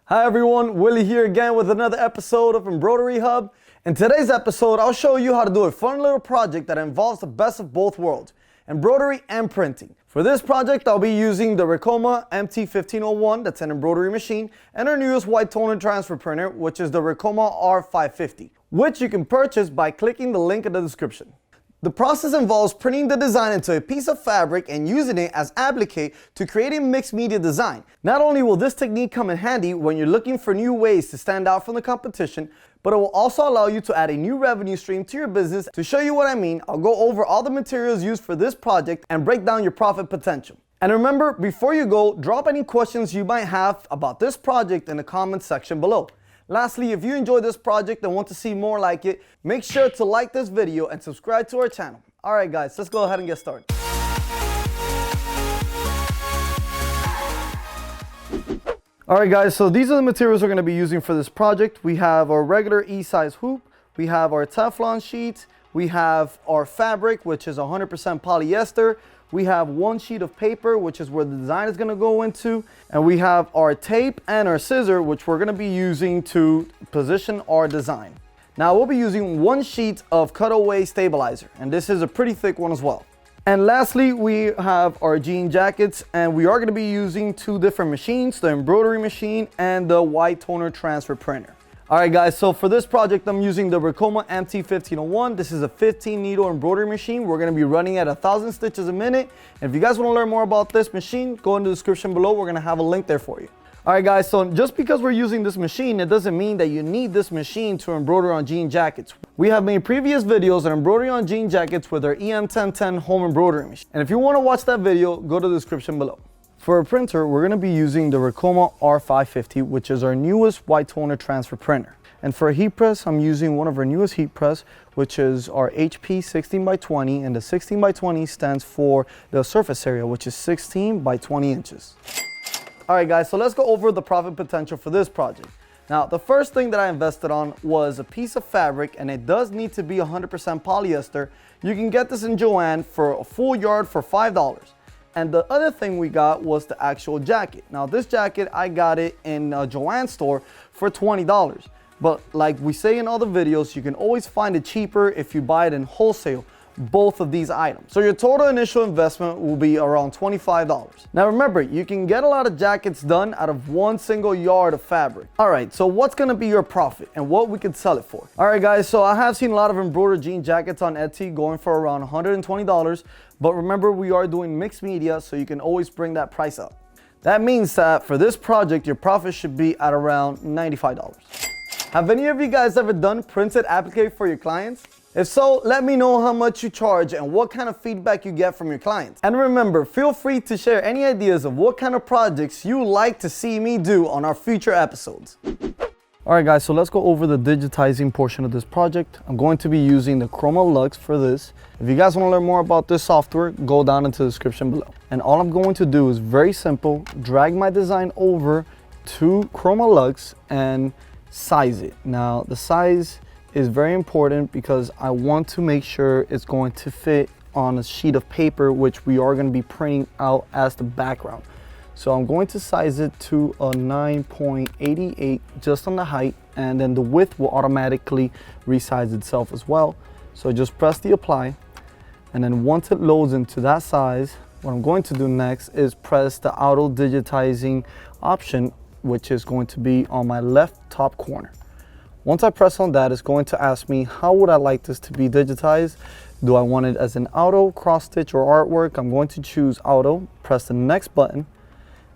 Hi everyone, Willy here again with another episode of Embroidery Hub. In today's episode, I'll show you how to do a fun little project that involves the best of both worlds, embroidery and printing. For this project, I'll be using the Ricoma MT1501, that's an embroidery machine, and our newest white toner transfer printer, which is the Ricoma R550, which you can purchase by clicking the link in the description. The process involves printing the design into a piece of fabric and using it as applique to create a mixed media design. Not only will this technique come in handy when you're looking for new ways to stand out from the competition, but it will also allow you to add a new revenue stream to your business. To show you what I mean, I'll go over all the materials used for this project and break down your profit potential. And remember, before you go, drop any questions you might have about this project in the comments section below. Lastly, if you enjoyed this project and want to see more like it, make sure to like this video and subscribe to our channel. Alright guys, let's go ahead and get started. Alright guys, so these are the materials we're going to be using for this project. We have our regular E-size hoop, we have our Teflon sheet, we have our fabric, which is 100% polyester. We have one sheet of paper, which is where the design is going to go into. And we have our tape and our scissor, which we're going to be using to position our design. Now we'll be using one sheet of cutaway stabilizer, and this is a pretty thick one as well. And lastly, we have our jean jackets, and we are going to be using two different machines, the embroidery machine and the white toner transfer printer. Alright guys, so for this project I'm using the Ricoma MT1501. This is a 15 needle embroidery machine. We're going to be running at 1,000 stitches a minute. And if you guys want to learn more about this machine, go in the description below. We're going to have a link there for you. Alright guys, so just because we're using this machine, it doesn't mean that you need this machine to embroider on jean jackets. We have made previous videos on embroidering on jean jackets with our EM1010 home embroidery machine. And if you want to watch that video, go to the description below. For a printer, we're going to be using the Ricoma R550, which is our newest white toner transfer printer. And for a heat press, I'm using one of our newest heat press, which is our HP 16x20, and the 16x20 stands for the surface area, which is 16 by 20 inches. All right guys, so let's go over the profit potential for this project. Now, the first thing that I invested on was a piece of fabric, and it does need to be 100% polyester. You can get this in Joann for a full yard for $5. And the other thing we got was the actual jacket. Now this jacket, I got it in a Joann store for $20. But like we say in other videos, you can always find it cheaper if you buy it in wholesale, both of these items. So your total initial investment will be around $25. Now remember, you can get a lot of jackets done out of one single yard of fabric. All right, so what's gonna be your profit and what we could sell it for? All right guys, so I have seen a lot of embroidered jean jackets on Etsy going for around $120. But remember, we are doing mixed media, so you can always bring that price up. That means that for this project, your profit should be at around $95. Have any of you guys ever done printed applique for your clients? If so, let me know how much you charge and what kind of feedback you get from your clients. And remember, feel free to share any ideas of what kind of projects you like to see me do on our future episodes. Alright guys, so let's go over the digitizing portion of this project. I'm going to be using the Chroma Luxe for this. If you guys want to learn more about this software, go down into the description below. And all I'm going to do is very simple, drag my design over to Chroma Luxe and size it. Now the size is very important because I want to make sure it's going to fit on a sheet of paper, which we are going to be printing out as the background. So I'm going to size it to a 9.88 just on the height, and then the width will automatically resize itself as well. So just press the apply, and then once it loads into that size, what I'm going to do next is press the auto digitizing option, which is going to be on my left top corner. Once I press on that, it's going to ask me how would I like this to be digitized. Do I want it as an auto, cross stitch, or artwork? I'm going to choose auto, press the next button,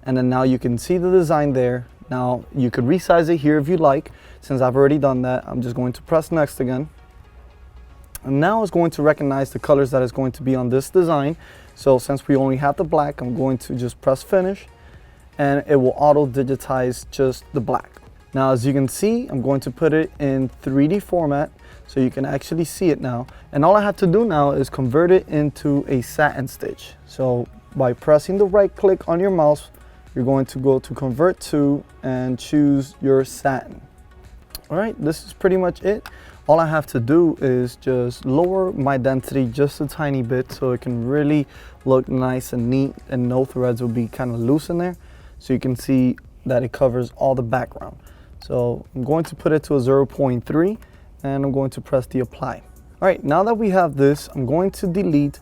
and then now you can see the design there. Now you could resize it here if you like. Since I've already done that, I'm just going to press next again. And now it's going to recognize the colors that is going to be on this design. So since we only have the black, I'm going to just press finish, and it will auto digitize just the black. Now as you can see, I'm going to put it in 3D format so you can actually see it now. And all I have to do now is convert it into a satin stitch. So by pressing the right click on your mouse, you're going to go to Convert To and choose your satin. All right, this is pretty much it. All I have to do is just lower my density just a tiny bit so it can really look nice and neat, and no threads will be kind of loose in there. So you can see that it covers all the background. So I'm going to put it to a 0.3 and I'm going to press the apply. All right, now that we have this, I'm going to delete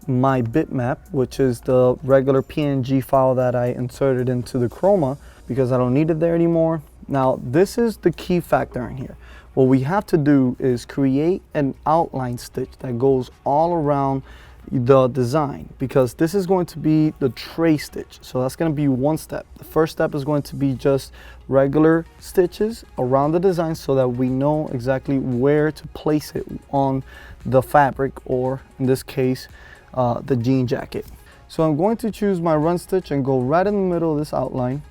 my bitmap, which is the regular PNG file that I inserted into the Chroma, because I don't need it there anymore. Now, this is the key factor in here. What we have to do is create an outline stitch that goes all around the design, because this is going to be the tray stitch. So that's going to be one step. The first step is going to be just regular stitches around the design so that we know exactly where to place it on the fabric, or in this case, the jean jacket. So I'm going to choose my run stitch and go right in the middle of this outline.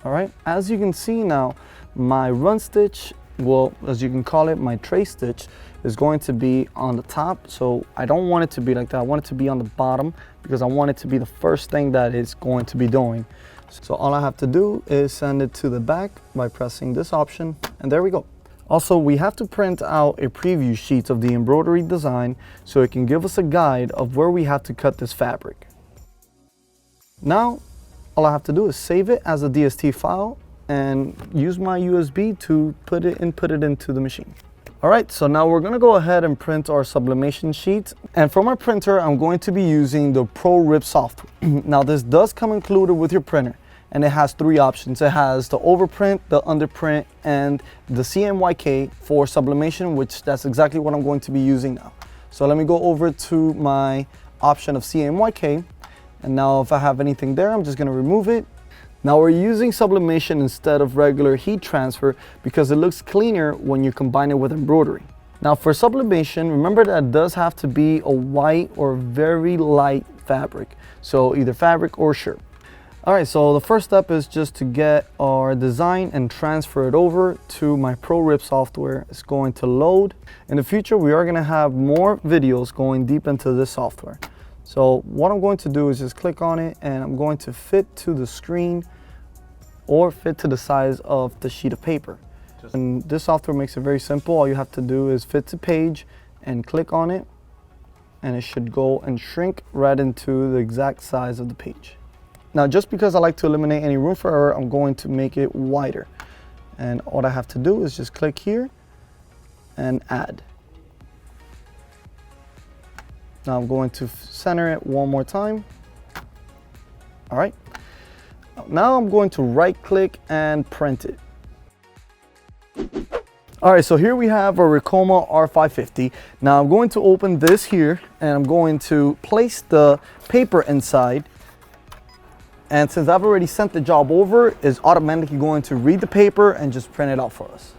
All right, as you can see now, my run stitch, well, as you can call it, my tray stitch, is going to be on the top. So I don't want it to be like that. I want it to be on the bottom because I want it to be the first thing that it's going to be doing. So all I have to do is send it to the back by pressing this option, and there we go. Also, we have to print out a preview sheet of the embroidery design so it can give us a guide of where we have to cut this fabric. Now, all I have to do is save it as a DST file and use my USB to put it into the machine. All right, so now we're gonna go ahead and print our sublimation sheet. And for my printer, I'm going to be using the ProRip software. Now this does come included with your printer, and it has three options. It has the overprint, the underprint, and the CMYK for sublimation, which that's exactly what I'm going to be using now. So let me go over to my option of CMYK. And now if I have anything there, I'm just gonna remove it. Now we're using sublimation instead of regular heat transfer because it looks cleaner when you combine it with embroidery. Now for sublimation, remember that it does have to be a white or very light fabric. So either fabric or shirt. All right, so the first step is just to get our design and transfer it over to my ProRip software. It's going to load. In the future, we are gonna have more videos going deep into this software. So what I'm going to do is just click on it, and I'm going to fit to the screen or fit to the size of the sheet of paper. And this software makes it very simple. All you have to do is fit to page and click on it, and it should go and shrink right into the exact size of the page. Now, just because I like to eliminate any room for error, I'm going to make it wider. And all I have to do is just click here and add. Now I'm going to center it one more time. All right. Now I'm going to right click and print it. All right, so here we have our Ricoma R550. Now I'm going to open this here, and I'm going to place the paper inside. And since I've already sent the job over, it's automatically going to read the paper and just print it out for us.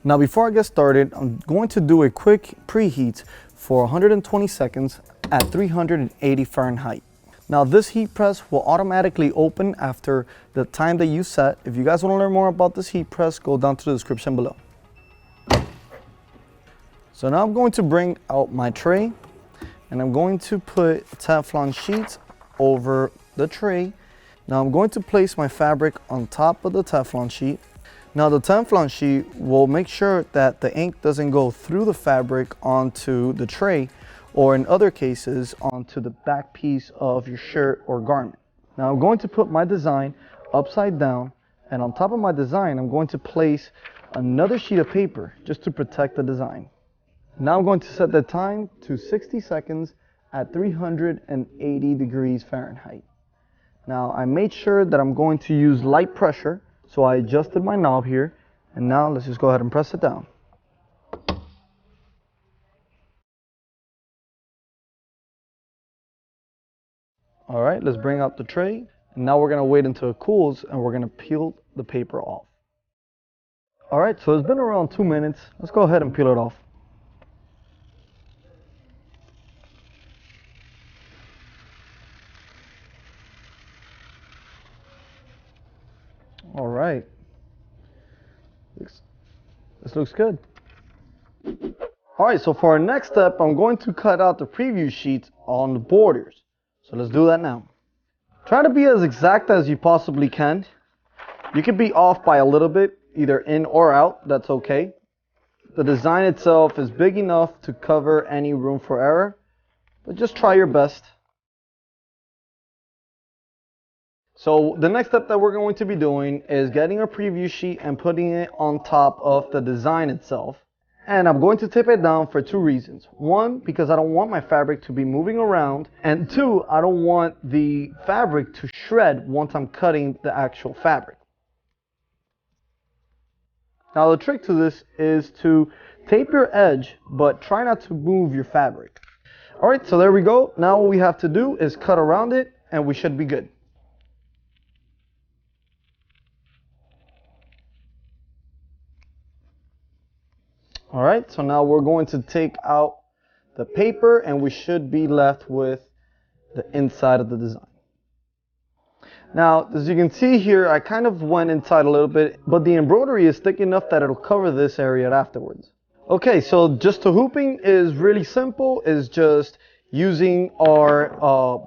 Now before I get started, I'm going to do a quick preheat for 120 seconds at 380 Fahrenheit. Now this heat press will automatically open after the time that you set. If you guys want to learn more about this heat press, go down to the description below. So now I'm going to bring out my tray, and I'm going to put Teflon sheets over the tray. Now I'm going to place my fabric on top of the Teflon sheet. Now the Teflon sheet will make sure that the ink doesn't go through the fabric onto the tray, or in other cases onto the back piece of your shirt or garment. Now I'm going to put my design upside down, and on top of my design I'm going to place another sheet of paper just to protect the design. Now I'm going to set the time to 60 seconds at 380 degrees Fahrenheit. Now I made sure that I'm going to use light pressure, so I adjusted my knob here, and now let's just go ahead and press it down. All right, let's bring out the tray, and now we're gonna wait until it cools, and we're gonna peel the paper off. All right, so it's been around 2 minutes. Let's go ahead and peel it off. All right, this looks good. All right, so for our next step, I'm going to cut out the preview sheet on the borders. So let's do that now. Try to be as exact as you possibly can. You can be off by a little bit. either in or out, that's okay. The design itself is big enough to cover any room for error, but just try your best. So the next step that we're going to be doing is getting a preview sheet and putting it on top of the design itself. And I'm going to tip it down for two reasons. One, because I don't want my fabric to be moving around. And two, I don't want the fabric to shred once I'm cutting the actual fabric. Now the trick to this is to tape your edge, but try not to move your fabric. Alright, so there we go. Now what we have to do is cut around it and we should be good. Alright, so now we're going to take out the paper and we should be left with the inside of the design. Now, as you can see here, I kind of went inside a little bit, but the embroidery is thick enough that it'll cover this area afterwards. Okay, so just the hooping is really simple. It's just using our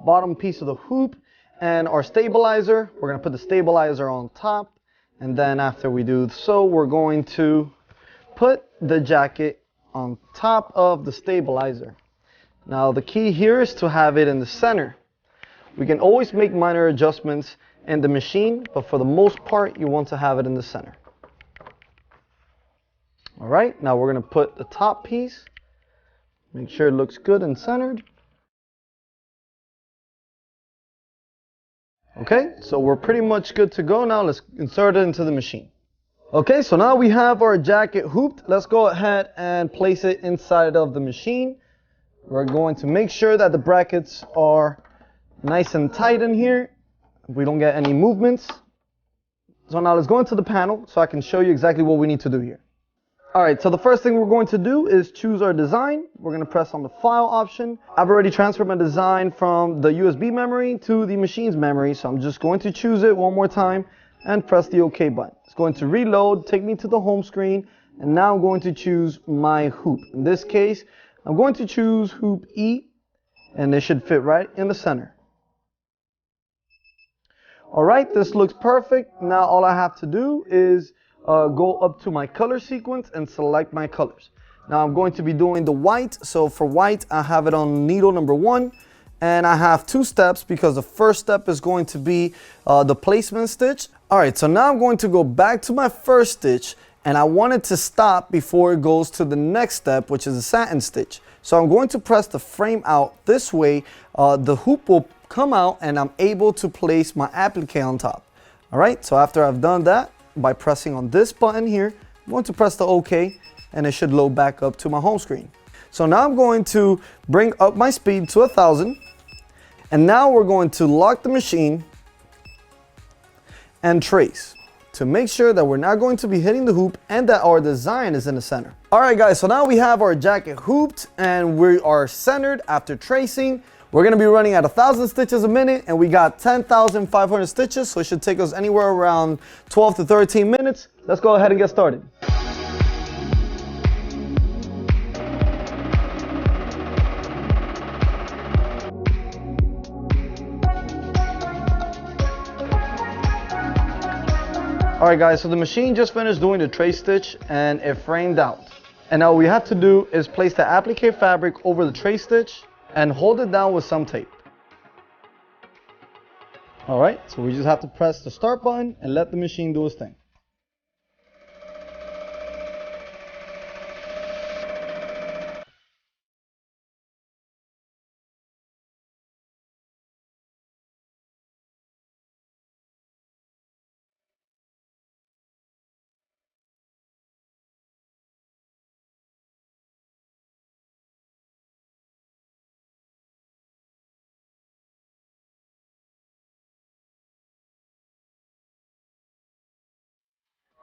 bottom piece of the hoop and our stabilizer. We're going to put the stabilizer on top, and then after we do so, we're going to put the jacket on top of the stabilizer. Now the key here is to have it in the center. We can always make minor adjustments in the machine, but for the most part you want to have it in the center. Alright, now we're going to put the top piece, make sure it looks good and centered. Okay, so we're pretty much good to go. Now let's insert it into the machine. Okay, so now we have our jacket hooped. Let's go ahead and place it inside of the machine. We're going to make sure that the brackets are nice and tight in here. We don't get any movements. So now let's go into the panel so I can show you exactly what we need to do here. Alright, so the first thing we're going to do is choose our design. We're going to press on the file option. I've already transferred my design from the USB memory to the machine's memory, so I'm just going to choose it one more time and press the OK button. It's going to reload, take me to the home screen, and now I'm going to choose my hoop. In this case, I'm going to choose hoop E, and it should fit right in the center. Alright, this looks perfect. Now all I have to do is go up to my color sequence and select my colors. Now I'm going to be doing the white. So for white, I have it on needle number 1. And I have 2 steps because the first step is going to be the placement stitch. Alright, so now I'm going to go back to my first stitch, and I want it to stop before it goes to the next step, which is a satin stitch. So I'm going to press the frame out this way. The hoop will come out and I'm able to place my applique on top. Alright, so after I've done that, by pressing on this button here, I'm going to press the OK, and it should load back up to my home screen. So now I'm going to bring up my speed to 1000. And now we're going to lock the machine and trace to make sure that we're not going to be hitting the hoop and that our design is in the center. Alright guys, so now we have our jacket hooped and we are centered after tracing. We're going to be running at 1,000 stitches a minute and we got 10,500 stitches, so it should take us anywhere around 12 to 13 minutes. Let's go ahead and get started. Alright guys, so the machine just finished doing the trace stitch and it framed out. And now what we have to do is place the applique fabric over the trace stitch and hold it down with some tape. Alright, so we just have to press the start button and let the machine do its thing.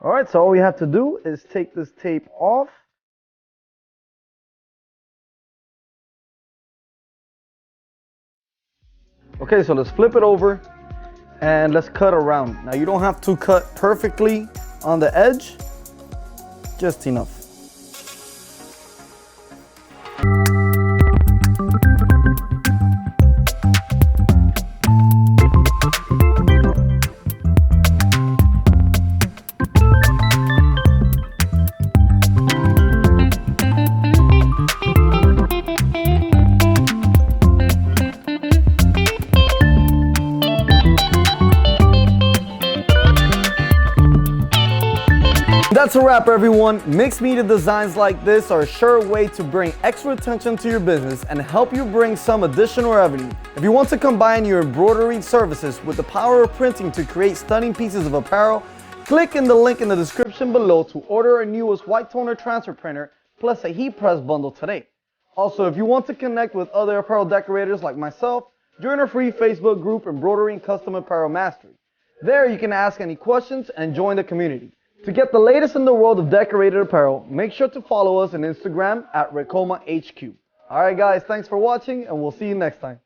Alright, so all we have to do is take this tape off. Okay, so let's flip it over and let's cut around. Now you don't have to cut perfectly on the edge, just enough. that's a wrap, everyone. Mixed media designs like this are a sure way to bring extra attention to your business and help you bring some additional revenue. If you want to combine your embroidery services with the power of printing to create stunning pieces of apparel, click in the link in the description below to order our newest white toner transfer printer plus a heat press bundle today. Also, if you want to connect with other apparel decorators like myself, join our free Facebook group, Embroidery and Custom Apparel Mastery. There you can ask any questions and join the community. To get the latest in the world of decorated apparel, make sure to follow us on Instagram at Ricoma HQ. Alright guys, thanks for watching and we'll see you next time.